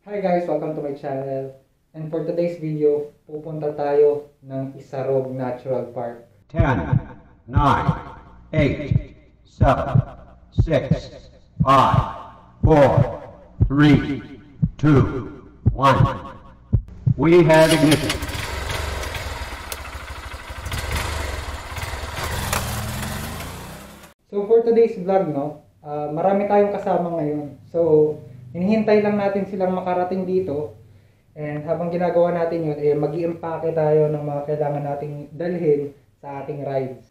Hi guys! Welcome to my channel. And for today's video, pupunta tayo ng Isarog Natural Park. 10, 9, 8, 7, 6, 5, 4, 3, 2, 1. We have ignition. So for today's vlog, marami tayong kasama ngayon. So, hinihintay lang natin silang makarating dito. And habang ginagawa natin yun, mag-i-impake tayo ng mga kailangan nating dalhin sa ating rides.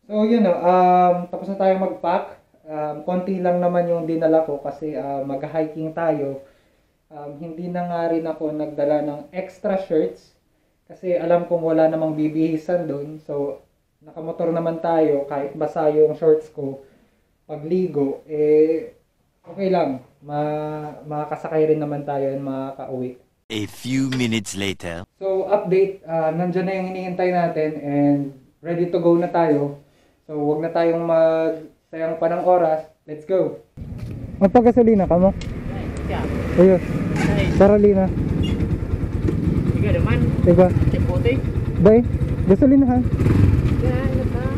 So yun tapos na tayong mag-pack. Konti lang naman yung dinala ko kasi mag-hiking tayo. Hindi na nga rin ako nagdala ng extra shirts kasi alam kong wala namang bibihisan doon. So nakamotor naman tayo, kahit basa yung shorts ko pagligo, okay lang. Makakasakay rin naman tayo and makakauwi. A few minutes later. So update, nandiyan na yung hinihintay natin and ready to go na tayo. So wag na tayong magsayang pa ng oras. Let's go! Magpagasolina ka mo? Ayun. Saralina. Tiga naman. Diba? Puti. Bay, gasolinahan. Yan, naka.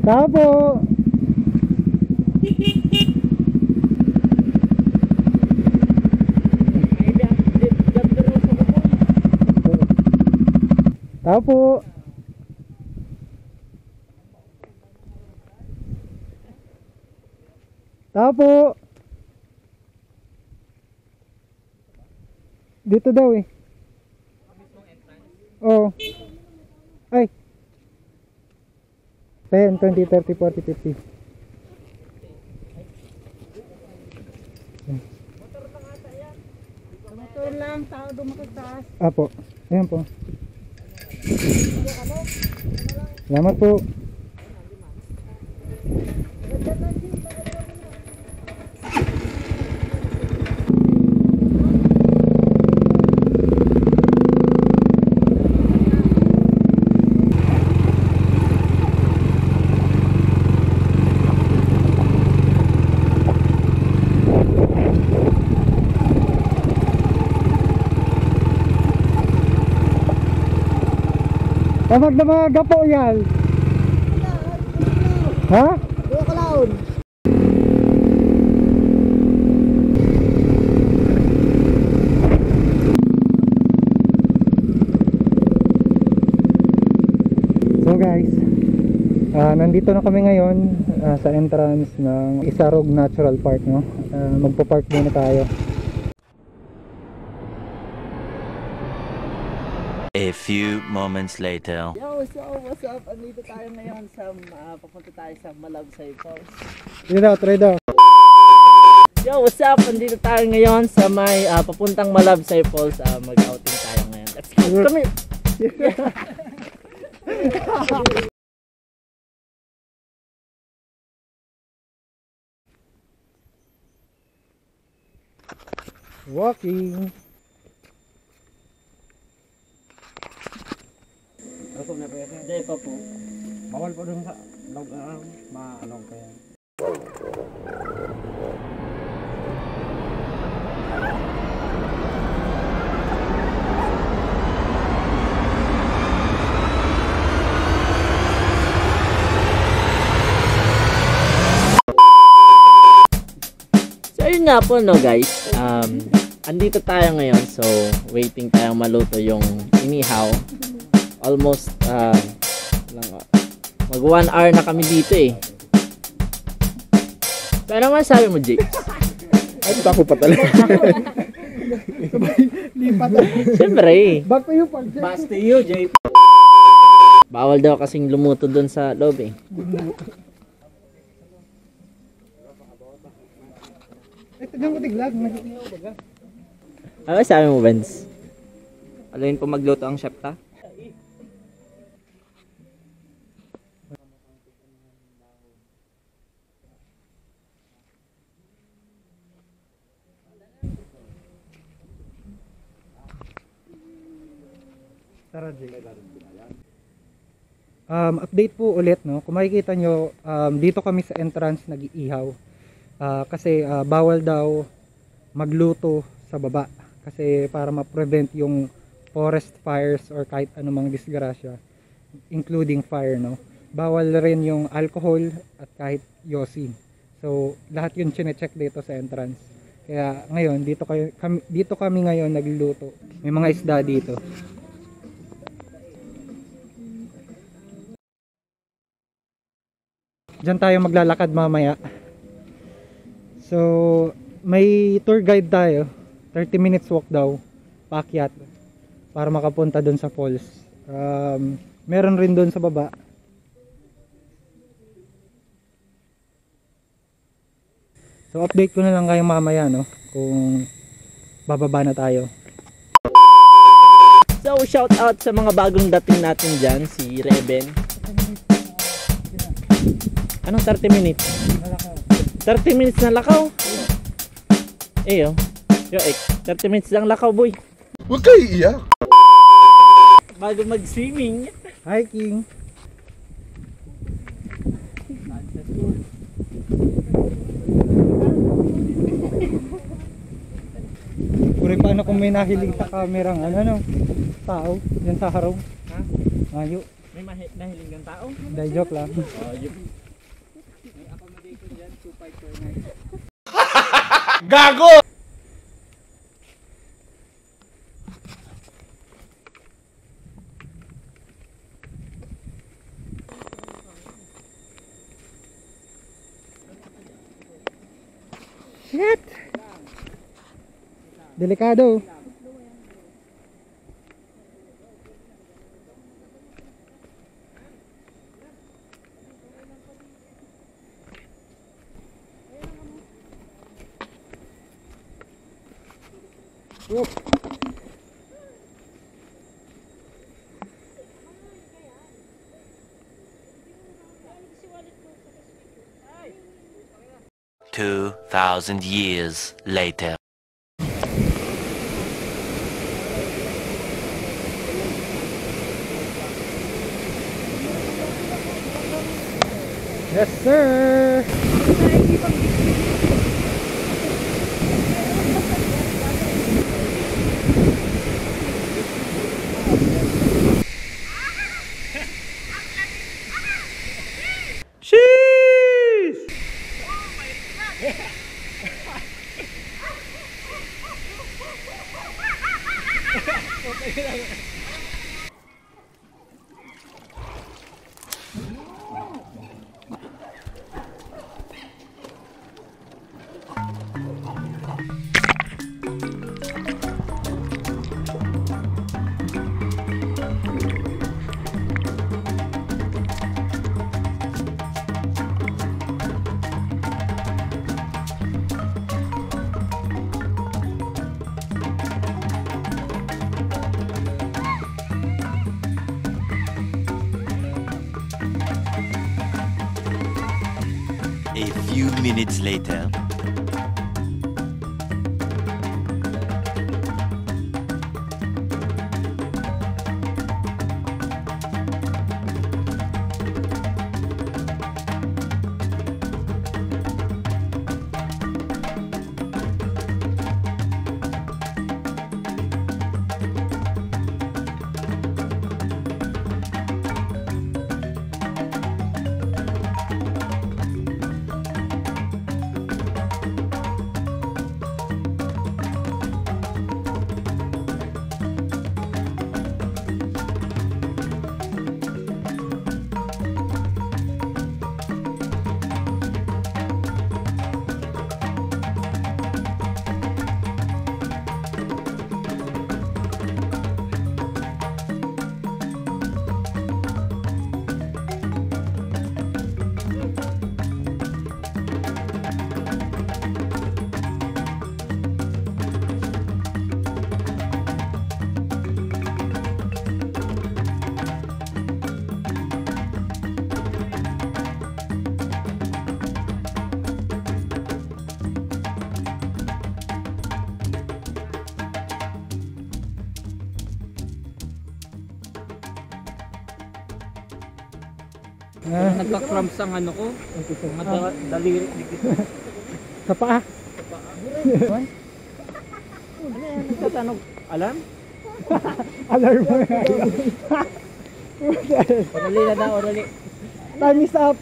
Tapo! Tapo! Tapo! Dito daw eh. Oh. Ay, 10, 20, 30, 40, 50. Motor lang, tao dumakataas. Apo. Ayan po. Salamat po. Tamag na mga gapo yan. Ha? Dua ka laon. So guys, nandito na kami ngayon sa entrance ng Isarog Natural Park, no? Magpo-park muna tayo. A few moments later. Yo, so what's up? Andito tayo ngayon sa papunta tayo sa Malabsay Falls. Try daw. Yo, what's up? Andito tayo ngayon sa may papuntang Malabsay Falls. Mag-outing tayo ngayon. Let's go. Come here. Walking. Hindi pa po. Bawal po dun sa ma-anong kaya. So yun nga po no guys. Andito tayo ngayon. So waiting tayong maluto yung inihaw. Almost mag 1 hour na kami dito eh. Pero ano sabi mo, Jake? Ay, tako pa talaga. Lipat. Siyempre. Back to you, pag. Basta you, Jake. Bawal daw kasing lumuto doon sa loob eh. Ito dyan ko tiglag. Magiging baga. Ano sabi mo, Benz? Alin po magluto ang chef ta? Tara, Jay. Update po ulit, no? Kung makikita nyo, dito kami sa entrance nag-iihaw. Kasi bawal daw magluto sa baba. Kasi para ma-prevent yung forest fires or kahit anumang disgrasya, including fire, no? Bawal rin yung alcohol at kahit yosi. So, lahat yun chine-check dito sa entrance. Kaya ngayon, dito kami ngayon nagluluto. May mga isda dito. Diyan tayo maglalakad mamaya. So, may tour guide tayo. 30 minutes walk daw. Paakyat. Para makapunta dun sa falls. Meron rin dun sa baba. So, update ko na lang kayo mamaya, no? Kung bababa na tayo. So, shout out sa mga bagong dating natin dyan, si Reben. Anong 30 minutes? 30 minutes na lakaw? Eh, oh. Yo, 30 minutes lang lakaw, boy. Huwag kayo iiyak. Bago mag-swimming. Hiking. Puri paano kung may nahiling sa kamerang ano, tao, yan sa harong. Ha? Mayo. May nahiling kang tao? Dahil joke lang. Oh, yun. Gago! Shit! Delikado. Two thousand years later. Yes, sir! A few minutes later. Nagka-cramps ang ano ko. Mga daliri. Sa paa? Nagtatanong, alam? Alarm mo. Orali na daw, orali. Time is up.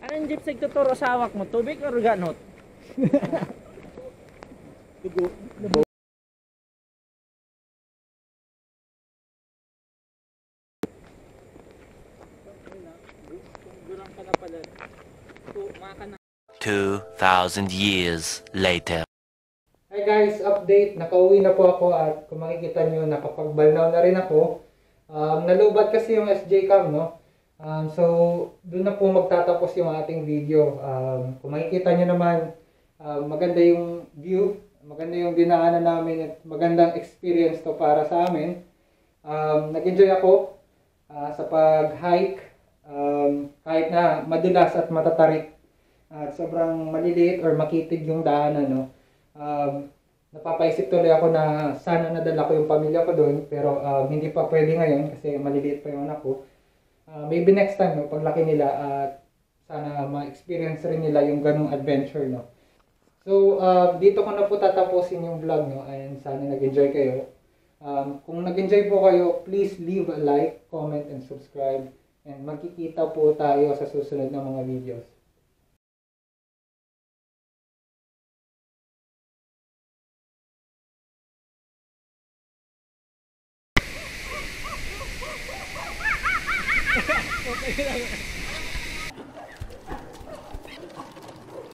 Anong jeep sa tuturo sa hawak mo? Tubig o ganot? Two thousand years later. Hi guys, update. Nakauwi na po ako at kung makikita nyo, nakapagbalnaw na rin ako. Nalubat kasi yung SJ cam, no? So, doon na po magtatapos yung ating video. Kung makikita nyo naman, maganda yung view, maganda yung dinaanan namin at magandang experience to para sa amin. Nag-enjoy ako sa pag-hike, kahit na madulas at matatarik at sobrang maliliit or makitid yung daanan, no? Napapaisip tuloy ako na sana nadala ko yung pamilya ko doon, pero hindi pa pwede ngayon kasi maliliit pa yung anak ko. Maybe next time, no, paglaki nila at sana ma-experience rin nila yung ganung adventure, no. So, dito ko na po tatapusin yung vlog, no, and sana nag-enjoy kayo. Kung nag-enjoy po kayo, please leave a like, comment, and subscribe. And magkikita po tayo sa susunod na mga videos.